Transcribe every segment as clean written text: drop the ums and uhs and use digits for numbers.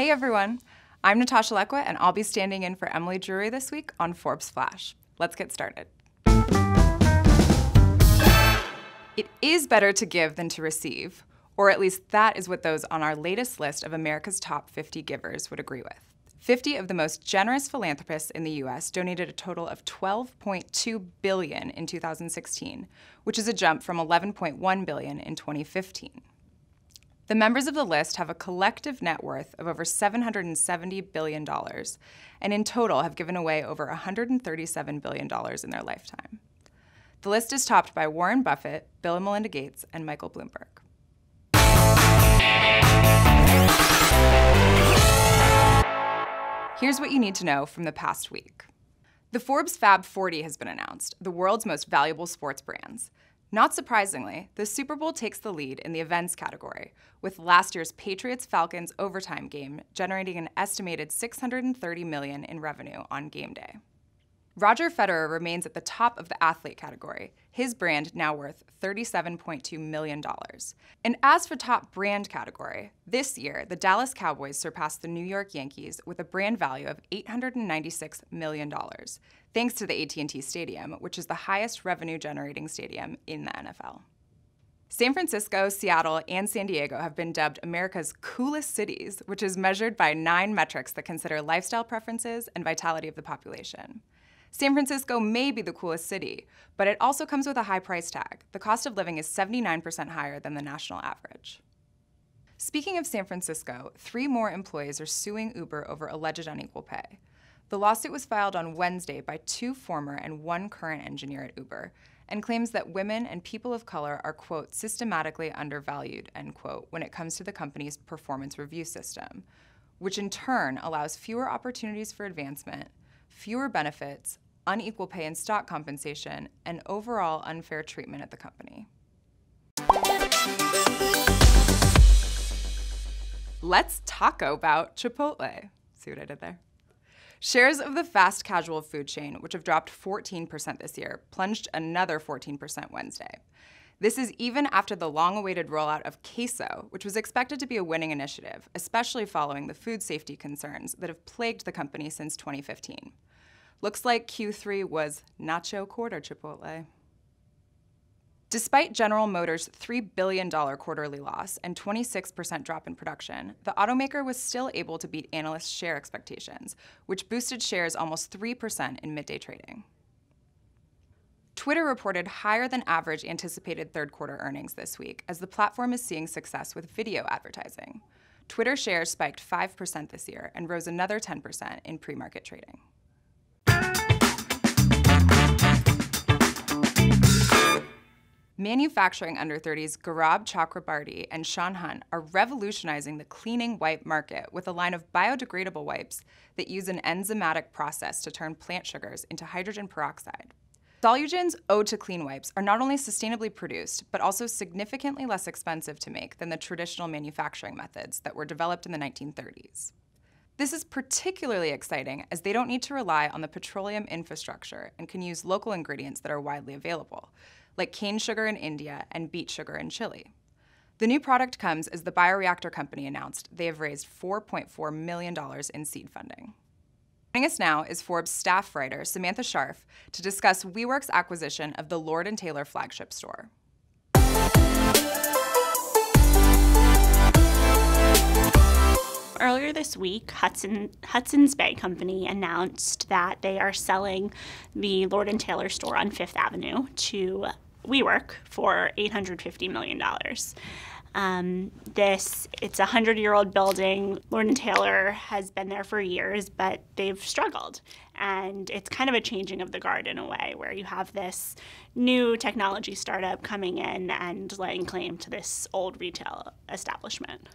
Hey everyone, I'm Natasha Leckwa and I'll be standing in for Emily Drury this week on Forbes Flash. Let's get started. It is better to give than to receive, or at least that is what those on our latest list of America's top 50 givers would agree with. 50 of the most generous philanthropists in the US donated a total of $12.2 billion in 2016, which is a jump from $11.1 billion in 2015. The members of the list have a collective net worth of over $770 billion, and in total have given away over $137 billion in their lifetime. The list is topped by Warren Buffett, Bill and Melinda Gates, and Michael Bloomberg. Here's what you need to know from the past week. The Forbes Fab 40 has been announced, the world's most valuable sports brands. Not surprisingly, the Super Bowl takes the lead in the events category, with last year's Patriots-Falcons overtime game generating an estimated $630 million in revenue on game day. Roger Federer remains at the top of the athlete category, his brand now worth $37.2 million. And as for top brand category, this year the Dallas Cowboys surpassed the New York Yankees with a brand value of $896 million, thanks to the AT&T Stadium, which is the highest revenue-generating stadium in the NFL. San Francisco, Seattle, and San Diego have been dubbed America's coolest cities, which is measured by 9 metrics that consider lifestyle preferences and vitality of the population. San Francisco may be the coolest city, but it also comes with a high price tag. The cost of living is 79% higher than the national average. Speaking of San Francisco, 3 more employees are suing Uber over alleged unequal pay. The lawsuit was filed on Wednesday by 2 former and 1 current engineer at Uber, and claims that women and people of color are, quote, systematically undervalued, end quote, when it comes to the company's performance review system, which in turn allows fewer opportunities for advancement, fewer benefits, unequal pay and stock compensation, and overall unfair treatment at the company. Let's talk about Chipotle. See what I did there? Shares of the fast casual food chain, which have dropped 14% this year, plunged another 14% Wednesday. This is even after the long-awaited rollout of queso, which was expected to be a winning initiative, especially following the food safety concerns that have plagued the company since 2015. Looks like Q3 was nacho quarter Chipotle. Despite General Motors' $3 billion quarterly loss and 26% drop in production, the automaker was still able to beat analysts' share expectations, which boosted shares almost 3% in midday trading. Twitter reported higher than average anticipated third-quarter earnings this week, as the platform is seeing success with video advertising. Twitter shares spiked 5% this year and rose another 10% in pre-market trading. Manufacturing under 30s Gaurav Chakrabarty and Sean Hunt are revolutionizing the cleaning wipe market with a line of biodegradable wipes that use an enzymatic process to turn plant sugars into hydrogen peroxide. Solugen's Ode to Clean wipes are not only sustainably produced, but also significantly less expensive to make than the traditional manufacturing methods that were developed in the 1930s. This is particularly exciting as they don't need to rely on the petroleum infrastructure and can use local ingredients that are widely available, like cane sugar in India and beet sugar in Chile. The new product comes as the bioreactor company announced they have raised $4.4 million in seed funding. Joining us now is Forbes staff writer Samantha Scharf to discuss WeWork's acquisition of the Lord & Taylor flagship store. Earlier this week, Hudson's Bay Company announced that they are selling the Lord & Taylor store on Fifth Avenue to WeWork for $850 million. It's a 100-year-old building. Lord & Taylor has been there for years, but they've struggled. And it's kind of a changing of the guard in a way, where you have this new technology startup coming in and laying claim to this old retail establishment.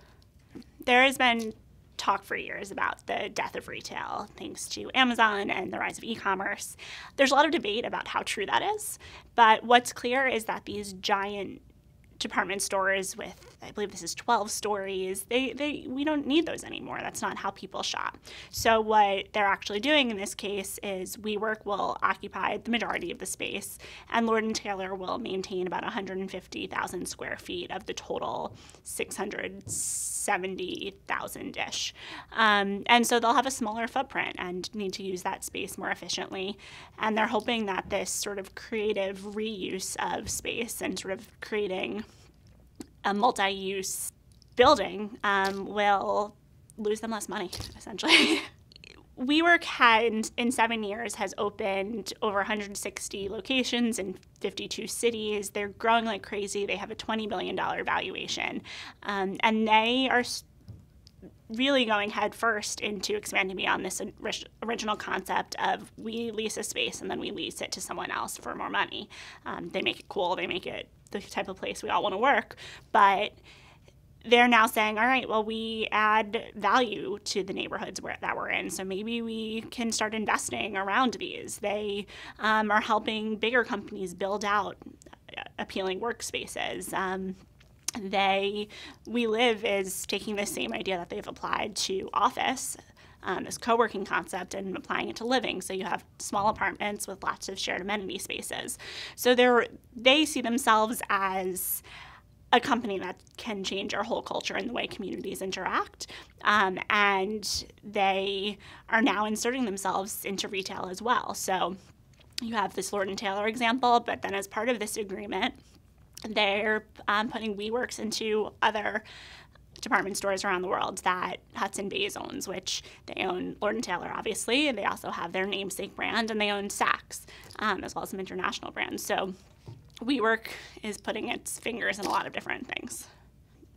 There has been talk for years about the death of retail thanks to Amazon and the rise of e-commerce. There's a lot of debate about how true that is, but what's clear is that these giant department stores with, I believe this is 12 stories. We don't need those anymore. That's not how people shop. So what they're actually doing in this case is WeWork will occupy the majority of the space, and Lord & Taylor will maintain about 150,000 square feet of the total 670,000-ish. And so they'll have a smaller footprint and need to use that space more efficiently. And they're hoping that this sort of creative reuse of space and sort of creating a multi-use building will lose them less money, essentially. WeWork in 7 years has opened over 160 locations in 52 cities. They're growing like crazy. They have a $20 billion valuation. And they are really going head first into expanding beyond this original concept of we lease a space and then we lease it to someone else for more money. They make it cool. They make it the type of place we all want to work. But they're now saying, all right, well, we add value to the neighborhoods that we're in, so maybe we can start investing around these. They are helping bigger companies build out appealing workspaces. WeLive is taking the same idea that they've applied to office, this co-working concept, and applying it to living. So you have small apartments with lots of shared amenity spaces. So they see themselves as a company that can change our whole culture and the way communities interact. And they are now inserting themselves into retail as well. So you have this Lord & Taylor example, but then as part of this agreement, they're putting WeWork's into other department stores around the world that Hudson Bay's owns, which they own Lord & Taylor, obviously, and they also have their namesake brand, and they own Saks, as well as some international brands. So WeWork is putting its fingers in a lot of different things.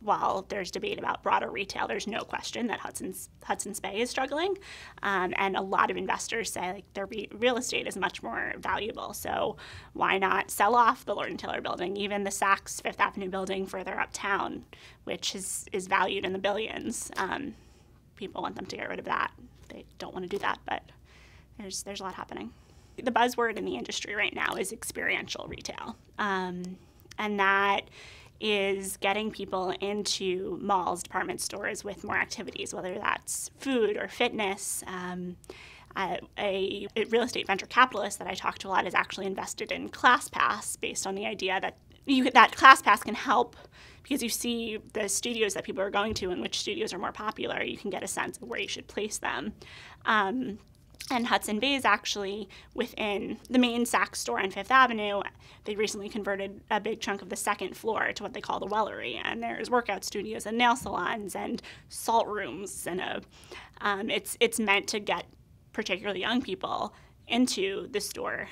While there's debate about broader retail, there's no question that Hudson's Bay is struggling, and a lot of investors say like their real estate is much more valuable. So why not sell off the Lord & Taylor building, even the Saks Fifth Avenue building further uptown, which is valued in the billions? People want them to get rid of that. They don't want to do that, but there's a lot happening. The buzzword in the industry right now is experiential retail, and that is getting people into malls, department stores with more activities, whether that's food or fitness. A real estate venture capitalist that I talk to a lot has actually invested in ClassPass based on the idea that that ClassPass can help because you see the studios that people are going to and which studios are more popular. You can get a sense of where you should place them. And Hudson Bay is actually within the main Saks store on Fifth Avenue. They recently converted a big chunk of the second floor to what they call the Wellery, and there's workout studios and nail salons and salt rooms, and it's meant to get particularly young people into the store.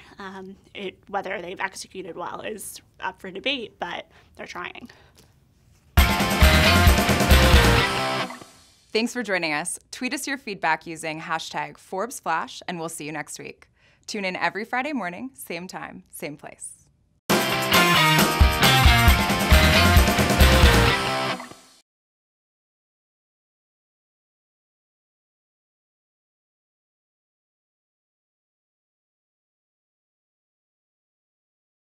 Whether they've executed well is up for debate, but they're trying. Thanks for joining us. Tweet us your feedback using #Forbes Flash, and we'll see you next week. Tune in every Friday morning, same time, same place.